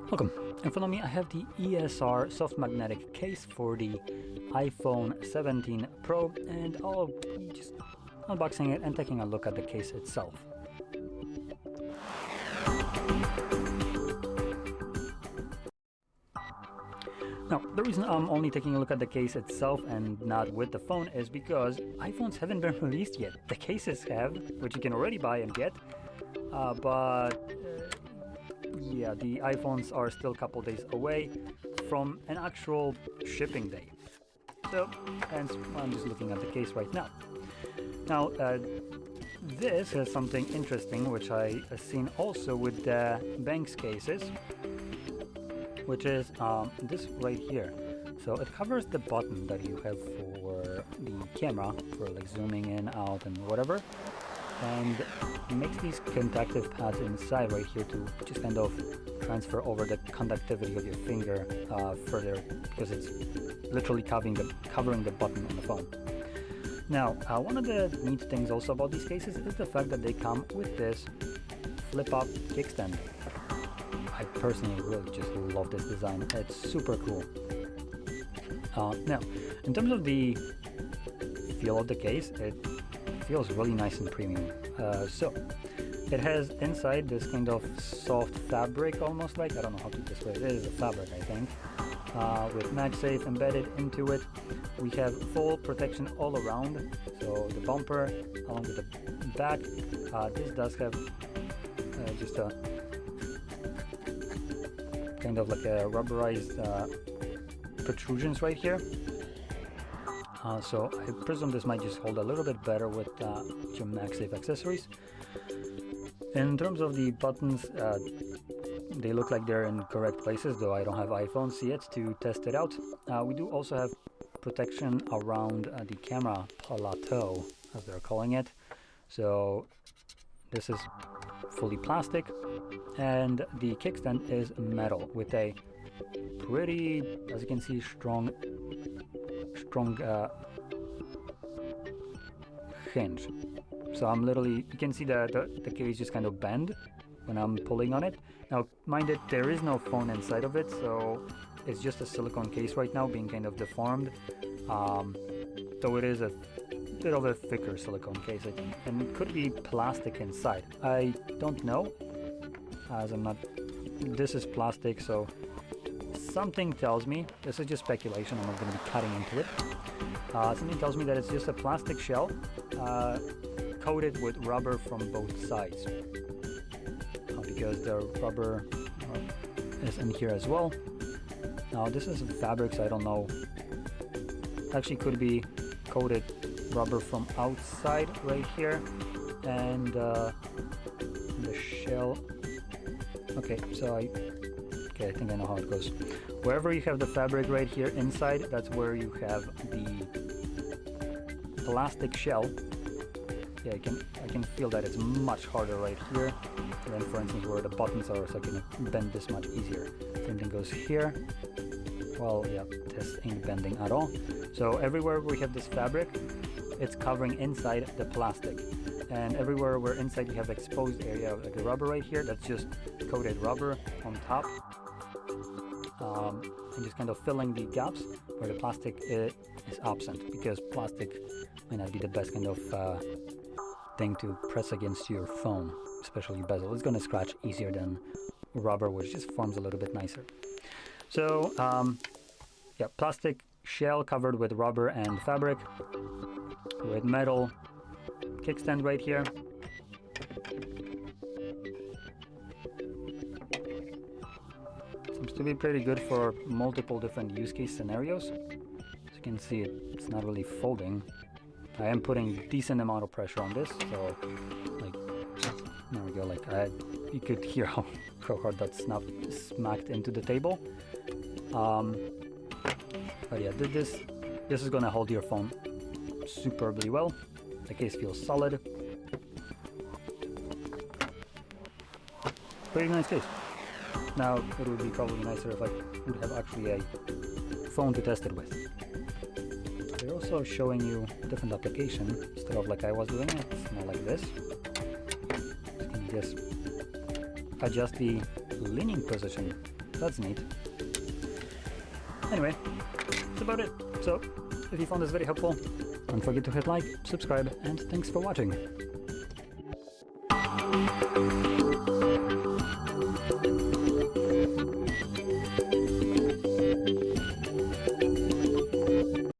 Welcome. In front of me I have the ESR Soft Magnetic case for the iPhone 17 Pro, and I'll be just unboxing it and taking a look at the case itself. Now, the reason I'm only taking a look at the case itself and not with the phone is because iPhones haven't been released yet. The cases have, which you can already buy and get, yeah, the iPhones are still a couple days away from an actual shipping day. So, and I'm just looking at the case right now. Now, this is something interesting which I have seen also with the Banks cases, which is this right here. So it covers the button that you have for the camera, for like zooming in, out, and whatever, and makes these conductive pads inside right here to just kind of transfer over the conductivity of your finger further, because it's literally covering the button on the phone. Now, one of the neat things also about these cases is the fact that they come with this flip-up kickstand. I personally really just love this design. It's super cool. Now, in terms of the feel of the case, it feels really nice and premium. So, it has inside this kind of soft fabric, almost like, I don't know how to describe it. It is a fabric, I think, with MagSafe embedded into it. We have full protection all around, so the bumper along with the back. This does have just a kind of like a rubberized protrusions right here. So I presume this might just hold a little bit better with your MagSafe accessories. In terms of the buttons, they look like they're in correct places, though I don't have iPhones yet to test it out. We do also have protection around the camera plateau, as they're calling it. So this is fully plastic, and the kickstand is metal with a pretty, as you can see, strong hinge. So I'm literally, you can see that the case just kind of bend when I'm pulling on it. Now, mind it, there is no phone inside of it, so it's just a silicone case right now, being kind of deformed. Though it is a bit of a thicker silicone case, I think, and it could be plastic inside. I don't know, as I'm not. This is plastic, so something tells me, this is just speculation, I'm not going to be cutting into it. Something tells me that it's just a plastic shell coated with rubber from both sides, because the rubber is in here as well. Now this is fabric, so I don't know. Actually, could be coated rubber from outside right here, and the shell. Okay, so I think I know how it goes. Wherever you have the fabric right here inside, that's where you have the plastic shell. Yeah, I can feel that it's much harder right here than, for instance, where the buttons are, so I can bend this much easier. Same thing goes here. Well, yeah, this ain't bending at all. So everywhere we have this fabric, it's covering inside the plastic. And everywhere where inside you have exposed area, like the rubber right here, that's just coated rubber on top. And just kind of filling the gaps where the plastic is absent, because plastic might not be the best kind of thing to press against your phone, especially bezel. It's going to scratch easier than rubber, which just forms a little bit nicer. So, yeah, plastic shell covered with rubber and fabric, with metal kickstand right here. Seems to be pretty good for multiple different use case scenarios. As you can see, it's not really folding. I am putting a decent amount of pressure on this, so like, there we go. Like, you could hear how hard that smacked into the table. But yeah, this is gonna hold your phone superbly well. The case feels solid. Pretty nice case. Now, it would be probably nicer if I would have actually a phone to test it with. They're also showing you different application instead of like I was doing it. It's more like this. You can just adjust the leaning position that's neat. Anyway, that's about it. So, if you found this very helpful, don't forget to hit like, subscribe, and thanks for watching.